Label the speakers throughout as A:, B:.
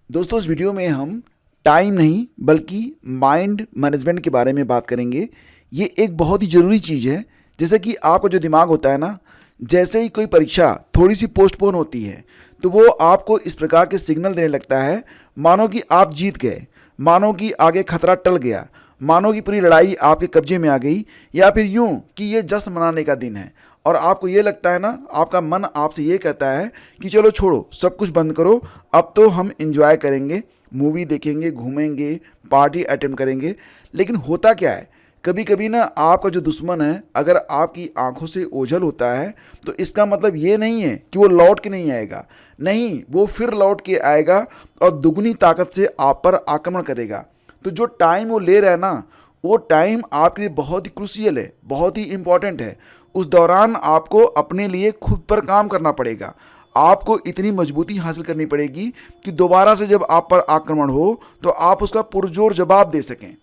A: दोस्तों इस वीडियो में हम टाइम नहीं बल्कि माइंड मैनेजमेंट के बारे में बात करेंगे। ये एक बहुत ही ज़रूरी चीज़ है। जैसे कि आपका जो दिमाग होता है ना, जैसे ही कोई परीक्षा थोड़ी सी पोस्टपोन होती है तो वो आपको इस प्रकार के सिग्नल देने लगता है, मानो कि आप जीत गए, मानो कि आगे खतरा टल गया, मानो कि पूरी लड़ाई आपके कब्जे में आ गई, या फिर यूं कि ये जश्न मनाने का दिन है। और आपको ये लगता है ना, आपका मन आपसे ये कहता है कि चलो छोड़ो, सब कुछ बंद करो, अब तो हम इंजॉय करेंगे, मूवी देखेंगे, घूमेंगे, पार्टी अटेम्प्ट करेंगे। लेकिन होता क्या है, कभी कभी ना आपका जो दुश्मन है अगर आपकी आंखों से ओझल होता है तो इसका मतलब ये नहीं है कि वो लौट के नहीं आएगा। नहीं, वो फिर लौट के आएगा और दुगनी ताकत से आप पर आक्रमण करेगा। तो जो टाइम वो ले रहा है ना, वो टाइम आपके लिए बहुत ही क्रूशियल है, बहुत ही इंपॉर्टेंट है। उस दौरान आपको अपने लिए खुद पर काम करना पड़ेगा। आपको इतनी मजबूती हासिल करनी पड़ेगी कि दोबारा से जब आप पर आक्रमण हो तो आप उसका पुरजोर जवाब दे सकें।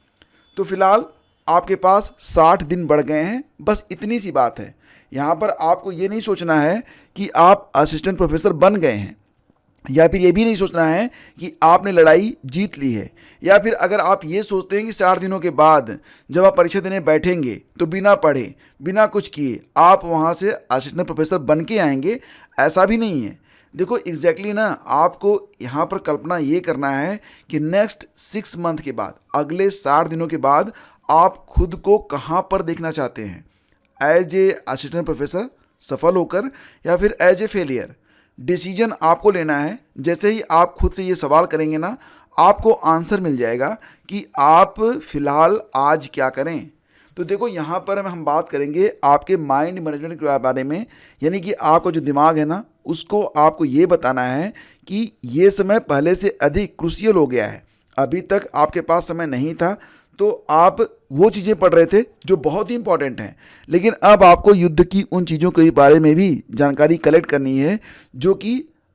A: तो फिलहाल आपके पास 60 दिन बढ़ गए हैं, बस इतनी सी बात है। यहाँ पर आपको ये नहीं सोचना है कि आप असिस्टेंट प्रोफेसर बन गए हैं, या फिर ये भी नहीं सोचना है कि आपने लड़ाई जीत ली है, या फिर अगर आप ये सोचते हैं कि 4 दिनों के बाद जब आप परीक्षा देने बैठेंगे तो बिना पढ़े बिना कुछ किए आप वहाँ से असिस्टेंट प्रोफेसर बन के आएंगे, ऐसा भी नहीं है। देखो एग्जैक्टली ना, आपको यहाँ पर कल्पना ये करना है कि नेक्स्ट 6 मंथ के बाद, अगले 60 दिनों के बाद आप खुद को कहाँ पर देखना चाहते हैं, एज ए असिस्टेंट प्रोफेसर सफल होकर, या फिर एज ए फेलियर। डिसीजन आपको लेना है। जैसे ही आप खुद से ये सवाल करेंगे ना, आपको आंसर मिल जाएगा कि आप फिलहाल आज क्या करें। तो देखो यहाँ पर हम बात करेंगे आपके माइंड मैनेजमेंट के बारे में, यानी कि आपका जो दिमाग है ना, उसको आपको ये बताना है कि ये समय पहले से अधिक क्रूशियल हो गया है। अभी तक आपके पास समय नहीं था तो आप वो चीज़ें पढ़ रहे थे जो बहुत ही इंपॉर्टेंट हैं, लेकिन अब आपको युद्ध की उन चीज़ों के बारे में भी जानकारी कलेक्ट करनी है जो कि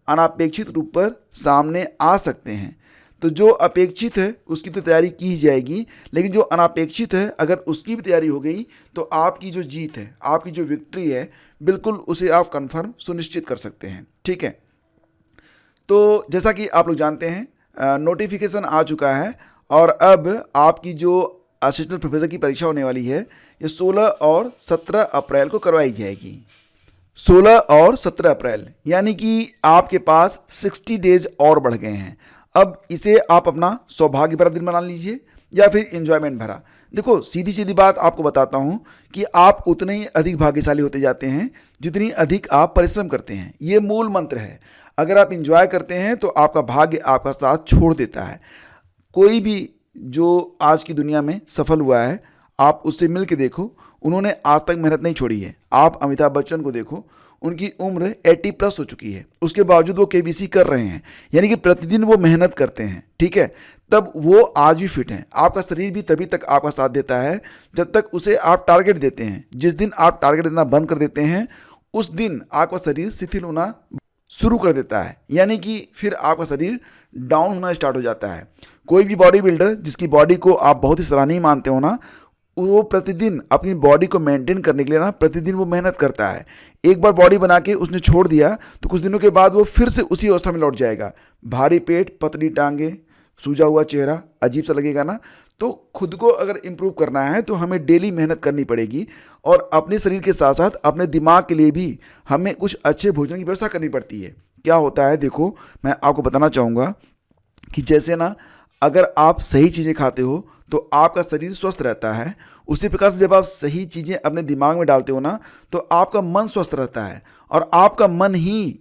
A: अनपेक्षित रूप पर सामने आ सकते हैं। तो जो अपेक्षित है उसकी तो तैयारी की जाएगी, लेकिन जो अनपेक्षित है अगर उसकी भी तैयारी हो गई तो आपकी जो जीत है, आपकी जो विक्ट्री है, बिल्कुल उसे आप कन्फर्म सुनिश्चित कर सकते हैं। ठीक है, तो जैसा कि आप लोग जानते हैं नोटिफिकेशन आ चुका है और अब आपकी जो असिस्टेंट प्रोफेसर की परीक्षा होने वाली है ये 16 और 17 अप्रैल को करवाई जाएगी। 16 और 17 अप्रैल, यानी कि आपके पास 60 डेज और बढ़ गए हैं। अब इसे आप अपना सौभाग्य भरा दिन बना लीजिए या फिर एंजॉयमेंट भरा। देखो सीधी सीधी बात आपको बताता हूँ कि आप उतने ही अधिक भाग्यशाली होते जाते हैं जितनी अधिक आप परिश्रम करते हैं। ये मूल मंत्र है। अगर आप एंजॉय करते हैं तो आपका भाग्य आपका साथ छोड़ देता है। कोई भी जो आज की दुनिया में सफल हुआ है, आप उससे मिल के देखो, उन्होंने आज तक मेहनत नहीं छोड़ी है। आप अमिताभ बच्चन को देखो, उनकी उम्र 80+ हो चुकी है, उसके बावजूद वो केबीसी कर रहे हैं, यानी कि प्रतिदिन वो मेहनत करते हैं। ठीक है, तब वो आज भी फिट हैं। आपका शरीर भी तभी तक आपका साथ देता है जब तक उसे आप टारगेट देते हैं। जिस दिन आप टारगेट देना बंद कर देते हैं उस दिन आपका शरीर शिथिल होना शुरू कर देता है, यानी कि फिर आपका शरीर डाउन होना स्टार्ट हो जाता है। कोई भी बॉडी बिल्डर जिसकी बॉडी को आप बहुत ही सराहनीय मानते हो ना, वो प्रतिदिन अपनी बॉडी को मेंटेन करने के लिए ना प्रतिदिन वो मेहनत करता है। एक बार बॉडी बना के उसने छोड़ दिया तो कुछ दिनों के बाद वो फिर से उसी अवस्था में लौट जाएगा। भारी पेट, पतली टांगे, सूजा हुआ चेहरा, अजीब सा लगेगा ना। तो खुद को अगर इम्प्रूव करना है तो हमें डेली मेहनत करनी पड़ेगी, और अपने शरीर के साथ साथ अपने दिमाग के लिए भी हमें कुछ अच्छे भोजन की व्यवस्था करनी पड़ती है। क्या होता है, देखो मैं आपको बताना चाहूँगा कि जैसे ना, अगर आप सही चीज़ें खाते हो तो आपका शरीर स्वस्थ रहता है। उसी प्रकार से जब आप सही चीज़ें अपने दिमाग में डालते हो ना तो आपका मन स्वस्थ रहता है, और आपका मन ही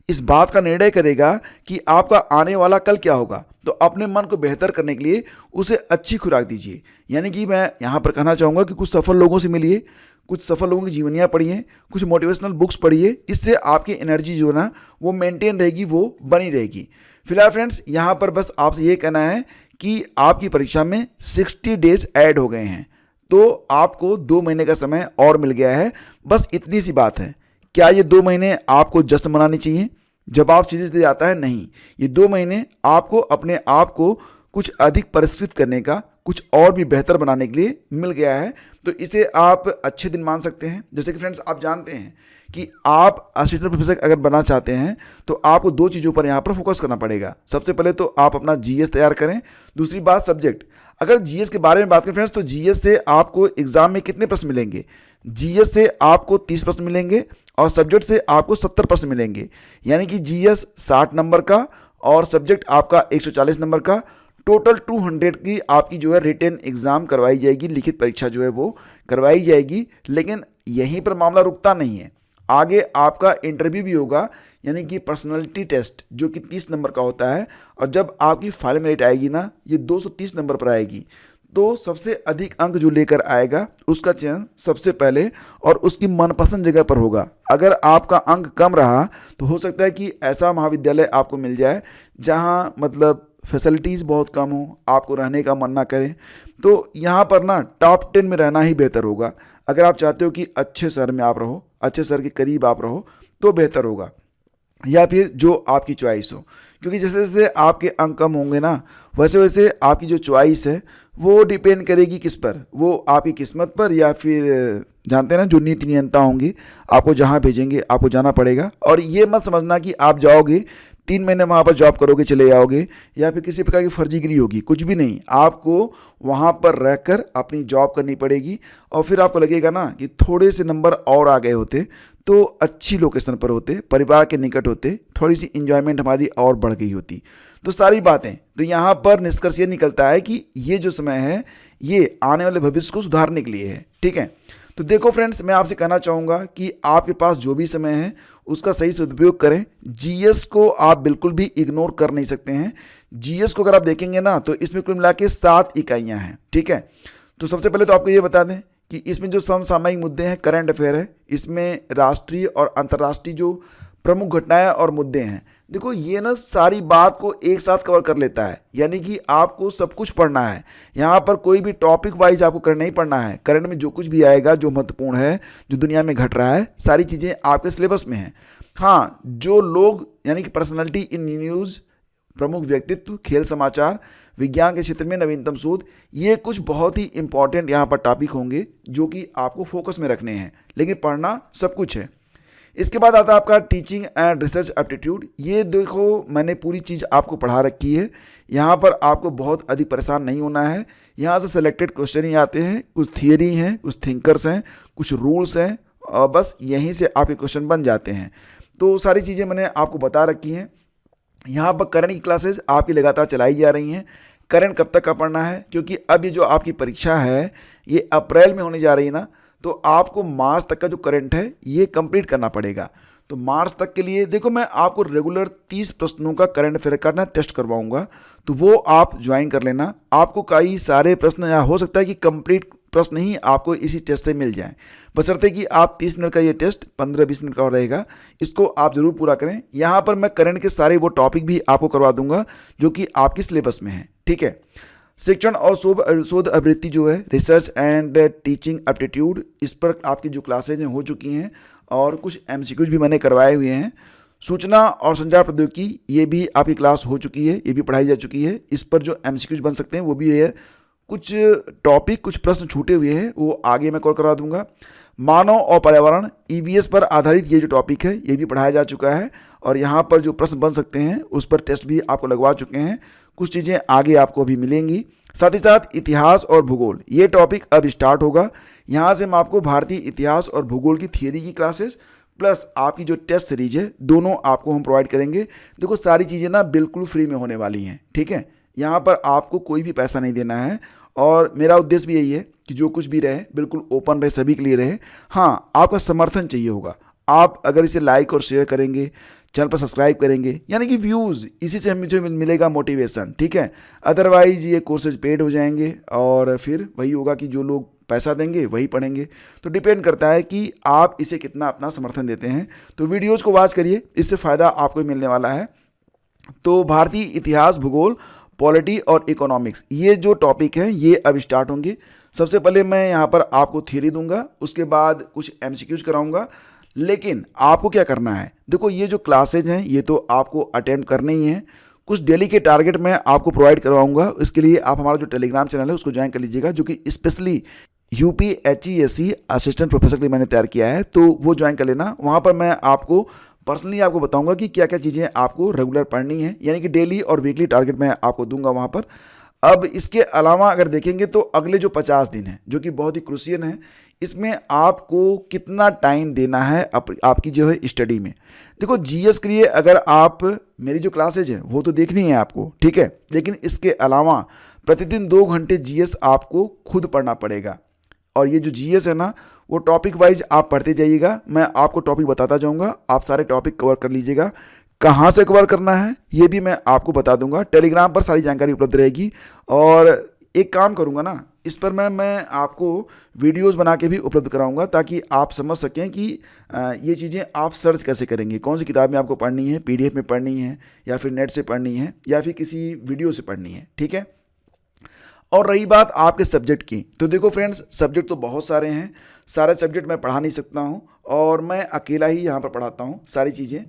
A: इस बात का निर्णय करेगा कि आपका आने वाला कल क्या होगा। तो अपने मन को बेहतर करने के लिए उसे अच्छी खुराक दीजिए। यानी कि मैं यहाँ पर कहना चाहूँगा कि कुछ सफल लोगों से मिलिए, कुछ सफल लोगों की जीवनियाँ पढ़िए, कुछ मोटिवेशनल बुक्स पढ़िए। इससे आपकी एनर्जी जो है ना वो मेंटेन रहेगी, वो बनी रहेगी। फिलहाल फ्रेंड्स यहाँ पर बस आपसे ये कहना है कि आपकी परीक्षा में 60 डेज ऐड हो गए हैं, तो आपको 2 महीने का समय और मिल गया है। बस इतनी सी बात है। क्या ये 2 महीने आपको जश्न मनानी चाहिए? जवाब सीधे सीधे आता है नहीं। ये 2 महीने आपको अपने आप को कुछ अधिक परिष्कृत करने का, कुछ और भी बेहतर बनाने के लिए मिल गया है। तो इसे आप अच्छे दिन मान सकते हैं। जैसे कि फ्रेंड्स आप जानते हैं कि आप असिस्टेंट प्रोफेसर अगर बनना चाहते हैं तो आपको दो चीज़ों पर यहाँ पर फोकस करना पड़ेगा। सबसे पहले तो आप अपना जीएस तैयार करें, दूसरी बात सब्जेक्ट। अगर जीएस के बारे में बात करें फ्रेंड्स तो जीएस से आपको एग्जाम में कितने प्रश्न मिलेंगे? जीएस से आपको 30 प्रश्न मिलेंगे और सब्जेक्ट से आपको 70 प्रश्न मिलेंगे। यानी कि जीएस 60 नंबर का और सब्जेक्ट आपका 140 नंबर का, टोटल 200 की आपकी जो है रिटन एग्जाम करवाई जाएगी, लिखित परीक्षा जो है वो करवाई जाएगी। लेकिन यहीं पर मामला रुकता नहीं है, आगे आपका इंटरव्यू भी होगा, यानी कि पर्सनालिटी टेस्ट जो कि 30 नंबर का होता है। और जब आपकी फाइनल मेरिट आएगी ना, ये 230 नंबर पर आएगी, तो सबसे अधिक अंक जो लेकर आएगा उसका चयन सबसे पहले और उसकी मनपसंद जगह पर होगा। अगर आपका अंक कम रहा तो हो सकता है कि ऐसा महाविद्यालय आपको मिल जाए जहां मतलब फैसिलिटीज़ बहुत कम हो, आपको रहने का मन ना करे। तो यहाँ पर ना टॉप 10 में रहना ही बेहतर होगा। अगर आप चाहते हो कि अच्छे शहर में आप रहो, अच्छे शहर के करीब आप रहो, तो बेहतर होगा, या फिर जो आपकी चॉइस हो। क्योंकि जैसे जैसे आपके अंक कम होंगे ना, वैसे वैसे आपकी जो चॉइस है वो डिपेंड करेगी किस पर? वो आपकी किस्मत पर, या फिर जानते हैं ना जो नीति नियंता होंगी आपको जहाँ भेजेंगे आपको जाना पड़ेगा। और ये मत समझना कि आप जाओगे 3 महीने वहाँ पर जॉब करोगे चले जाओगे, या फिर किसी प्रकार की फर्जीगिरी होगी, कुछ भी नहीं। आपको वहाँ पर रहकर अपनी जॉब करनी पड़ेगी और फिर आपको लगेगा ना कि थोड़े से नंबर और आ गए होते तो अच्छी लोकेशन पर होते, परिवार के निकट होते, थोड़ी सी इंजॉयमेंट हमारी और बढ़ गई होती। तो सारी बातें, तो यहाँ पर निष्कर्ष ये निकलता है कि ये जो समय है ये आने वाले भविष्य को सुधारने के लिए है। ठीक है, तो देखो फ्रेंड्स, मैं आपसे कहना चाहूँगा कि आपके पास जो भी समय है उसका सही सदुपयोग करें। जीएस को आप बिल्कुल भी इग्नोर कर नहीं सकते हैं। जीएस को अगर आप देखेंगे ना तो इसमें कुल मिला के 7 इकाइयाँ हैं। ठीक है, तो सबसे पहले तो आपको ये बता दें कि इसमें जो समसामयिक मुद्दे हैं, करंट अफेयर है, इसमें राष्ट्रीय और अंतर्राष्ट्रीय जो प्रमुख घटनाएं और मुद्दे हैं, देखो ये ना सारी बात को एक साथ कवर कर लेता है। यानी कि आपको सब कुछ पढ़ना है, यहाँ पर कोई भी टॉपिक वाइज आपको करना ही पढ़ना है। करंट में जो कुछ भी आएगा, जो महत्वपूर्ण है, जो दुनिया में घट रहा है, सारी चीज़ें आपके सिलेबस में हैं। हाँ, जो लोग यानी कि पर्सनैलिटी इन न्यूज़, प्रमुख व्यक्तित्व, खेल समाचार, विज्ञान के क्षेत्र में नवीनतम शोध, ये कुछ बहुत ही इंपॉर्टेंट यहाँ पर टॉपिक होंगे जो कि आपको फोकस में रखने हैं, लेकिन पढ़ना सब कुछ है। इसके बाद आता है आपका टीचिंग एंड रिसर्च एप्टीट्यूड। ये देखो मैंने पूरी चीज़ आपको पढ़ा रखी है, यहाँ पर आपको बहुत अधिक परेशान नहीं होना है। यहाँ से सेलेक्टेड क्वेश्चन ही आते हैं, कुछ थियरी हैं, कुछ थिंकर्स हैं, कुछ रूल्स हैं, और बस यहीं से आपके क्वेश्चन बन जाते हैं। तो सारी चीज़ें मैंने आपको बता रखी हैं। यहाँ पर करंट की क्लासेस आपकी लगातार चलाई जा रही हैं। करंट कब तक का पढ़ना है, क्योंकि अब ये जो आपकी परीक्षा है ये अप्रैल में होने जा रही है ना, तो आपको मार्च तक का जो करंट है ये कंप्लीट करना पड़ेगा। तो मार्च तक के लिए देखो मैं आपको रेगुलर 30 प्रश्नों का करंट अफेयर का ना टेस्ट करवाऊंगा, तो वो आप ज्वाइन कर लेना। आपको कई सारे प्रश्न, या हो सकता है कि कंप्लीट प्रश्न ही आपको इसी टेस्ट से मिल जाएं, बशर्ते कि आप 30 मिनट का ये टेस्ट 15-20 मिनट का रहेगा, इसको आप ज़रूर पूरा करें। यहाँ पर मैं करंट के सारे वो टॉपिक भी आपको करवा दूंगा जो कि आपकी सिलेबस में है। ठीक है, शिक्षण और शोध आवृत्ति जो है, रिसर्च एंड टीचिंग एप्टीट्यूड, इस पर आपकी जो क्लासेज हैं हो चुकी हैं और कुछ एमसीक्यूज भी मैंने करवाए हुए हैं। सूचना और संचार प्रौद्योगिकी, ये भी आपकी क्लास हो चुकी है, ये भी पढ़ाई जा चुकी है। इस पर जो एमसीक्यूज बन सकते हैं वो भी है। कुछ टॉपिक, कुछ प्रश्न छूटे हुए हैं, वो आगे मैं कवर करवा दूंगा। मानव और पर्यावरण, ईवीएस पर आधारित ये जो टॉपिक है ये भी पढ़ाया जा चुका है, और यहाँ पर जो प्रश्न बन सकते हैं उस पर टेस्ट भी आपको लगवा चुके हैं। कुछ चीज़ें आगे आपको अभी मिलेंगी। साथ ही साथ इतिहास और भूगोल, ये टॉपिक अब स्टार्ट होगा। यहाँ से मैं आपको भारतीय इतिहास और भूगोल की थियरी की क्लासेस प्लस आपकी जो टेस्ट सीरीज है, दोनों आपको हम प्रोवाइड करेंगे। देखो सारी चीज़ें ना बिल्कुल फ्री में होने वाली हैं। ठीक है, यहाँ पर आपको कोई भी पैसा नहीं देना है, और मेरा उद्देश्य भी यही है कि जो कुछ भी रहे बिल्कुल ओपन रहे, सभी के लिए रहे। हाँ, आपका समर्थन चाहिए होगा। आप अगर इसे लाइक और शेयर करेंगे, चैनल पर सब्सक्राइब करेंगे, यानी कि व्यूज़, इसी से मुझे मिलेगा मोटिवेशन। ठीक है, अदरवाइज ये कोर्सेज पेड हो जाएंगे और फिर वही होगा कि जो लोग पैसा देंगे वही पढ़ेंगे। तो डिपेंड करता है कि आप इसे कितना अपना समर्थन देते हैं। तो वीडियोज़ को वॉच करिए, इससे फ़ायदा आपको मिलने वाला है। तो भारतीय इतिहास, भूगोल, पॉलिटी और इकोनॉमिक्स, ये जो टॉपिक है ये अब स्टार्ट होंगे। सबसे पहले मैं यहाँ पर आपको थ्योरी दूंगा, उसके बाद कुछ एमसीक्यूज कराऊंगा। लेकिन आपको क्या करना है, देखो ये जो क्लासेज हैं ये तो आपको अटेम्प्ट करने ही हैं। कुछ डेली के टारगेट मैं आपको प्रोवाइड करवाऊंगा। इसके लिए आप हमारा जो टेलीग्राम चैनल है उसको ज्वाइन कर लीजिएगा, जो कि स्पेशली UPHESC असिस्टेंट प्रोफेसर के लिए मैंने तैयार किया है, तो वो ज्वाइन कर लेना। वहाँ पर मैं आपको पर्सनली आपको बताऊंगा कि क्या क्या चीज़ें आपको रेगुलर पढ़नी है, यानी कि डेली और वीकली टारगेट मैं आपको दूंगा वहाँ पर। अब इसके अलावा अगर देखेंगे तो अगले जो 50 दिन है, जो कि बहुत ही क्रूशियल है, इसमें आपको कितना टाइम देना है आपकी जो है स्टडी में। देखो GS के लिए अगर आप मेरी जो क्लासेज है वो तो देखनी है आपको, ठीक है, लेकिन इसके अलावा प्रतिदिन 2 घंटे GS आपको खुद पढ़ना पड़ेगा। और ये जो GS है ना, वो टॉपिक वाइज आप पढ़ते जाइएगा, मैं आपको टॉपिक बताता जाऊंगा, आप सारे टॉपिक कवर कर लीजिएगा। कहाँ से कवर करना है ये भी मैं आपको बता दूंगा, टेलीग्राम पर सारी जानकारी उपलब्ध रहेगी। और एक काम करूंगा ना, इस पर मैं आपको वीडियोस बना के भी उपलब्ध कराऊंगा, ताकि आप समझ सकें कि ये चीज़ें आप सर्च कैसे करेंगे, कौन सी किताबें आपको पढ़नी है, PDF में पढ़नी है या फिर नेट से पढ़नी है या फिर किसी वीडियो से पढ़नी है, ठीक है। और रही बात आपके सब्जेक्ट की, तो देखो फ्रेंड्स, सब्जेक्ट तो बहुत सारे हैं, सारे सब्जेक्ट मैं पढ़ा नहीं सकता हूँ और मैं अकेला ही यहाँ पर पढ़ाता हूँ सारी चीज़ें,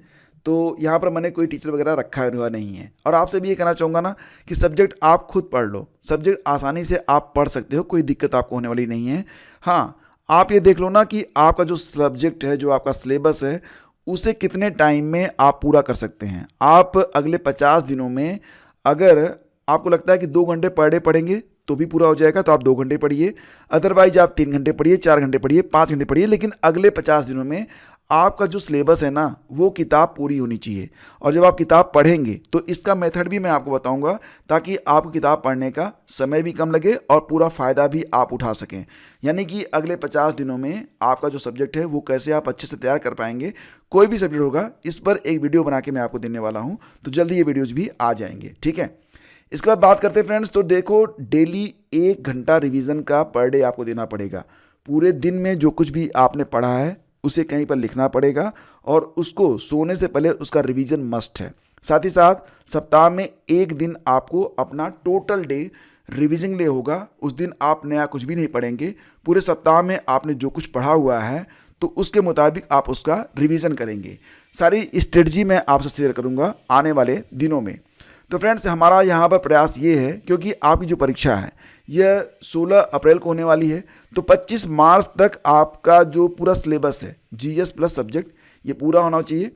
A: तो यहाँ पर मैंने कोई टीचर वगैरह रखा हुआ नहीं है। और आपसे भी ये कहना चाहूँगा ना कि सब्जेक्ट आप खुद पढ़ लो, सब्जेक्ट आसानी से आप पढ़ सकते हो, कोई दिक्कत आपको होने वाली नहीं है। हाँ, आप ये देख लो ना कि आपका जो सब्जेक्ट है, जो आपका सिलेबस है, उसे कितने टाइम में आप पूरा कर सकते हैं। आप अगले 50 दिनों में अगर आपको लगता है कि 2 घंटे पर डे पढ़ेंगे तो भी पूरा हो जाएगा, तो आप 2 घंटे पढ़िए, अदरवाइज आप 3 घंटे पढ़िए, 4 घंटे पढ़िए, 5 घंटे पढ़िए, लेकिन अगले 50 दिनों में आपका जो सिलेबस है ना, वो किताब पूरी होनी चाहिए। और जब आप किताब पढ़ेंगे तो इसका मेथड भी मैं आपको बताऊंगा, ताकि आपको किताब पढ़ने का समय भी कम लगे और पूरा फ़ायदा भी आप उठा सकें। यानी कि अगले 50 दिनों में आपका जो सब्जेक्ट है वो कैसे आप अच्छे से तैयार कर पाएंगे, कोई भी सब्जेक्ट होगा, इस पर एक वीडियो बना के मैं आपको देने वाला हूँ, तो जल्दी ये वीडियोज़ भी आ जाएंगे, ठीक है। इसके बाद बात करते हैं फ्रेंड्स, तो देखो डेली 1 घंटा रिवीजन का पर डे आपको देना पड़ेगा। पूरे दिन में जो कुछ भी आपने पढ़ा है उसे कहीं पर लिखना पड़ेगा और उसको सोने से पहले उसका रिवीजन मस्ट है। साथ ही साथ सप्ताह में 1 दिन आपको अपना टोटल डे रिवीजन डे होगा। उस दिन आप नया कुछ भी नहीं पढ़ेंगे, पूरे सप्ताह में आपने जो कुछ पढ़ा हुआ है तो उसके मुताबिक आप उसका रिवीजन करेंगे। सारी स्ट्रेटजी मैं आपसे शेयर करूंगा आने वाले दिनों में। तो फ्रेंड्स, हमारा यहाँ पर प्रयास ये है, क्योंकि आपकी जो परीक्षा है यह 16 अप्रैल को होने वाली है, तो 25 मार्च तक आपका जो पूरा सिलेबस है GS प्लस सब्जेक्ट ये पूरा होना चाहिए।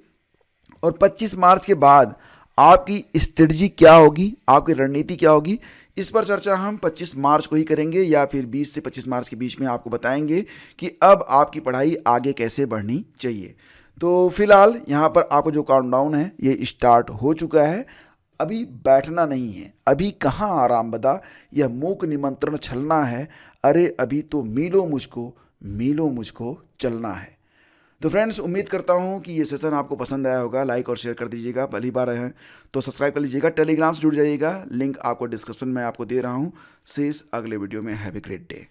A: और 25 मार्च के बाद आपकी स्ट्रेटजी क्या होगी, आपकी रणनीति क्या होगी, इस पर चर्चा हम 25 मार्च को ही करेंगे, या फिर 20 से 25 मार्च के बीच में आपको बताएंगे कि अब आपकी पढ़ाई आगे कैसे बढ़नी चाहिए। तो फिलहाल यहाँ पर आपको जो काउंटडाउन है ये स्टार्ट हो चुका है। अभी बैठना नहीं है, अभी कहाँ आराम बदा, यह मूक निमंत्रण छलना है, अरे अभी तो मीलो मुझको चलना है। तो फ्रेंड्स, उम्मीद करता हूँ कि ये सेशन आपको पसंद आया होगा। लाइक और शेयर कर दीजिएगा, पहली बार आए हैं तो सब्सक्राइब कर लीजिएगा, टेलीग्राम से जुड़ जाइएगा, लिंक आपको डिस्क्रिप्शन में आपको दे रहा हूँ। शेष अगले वीडियो में। Have a great day.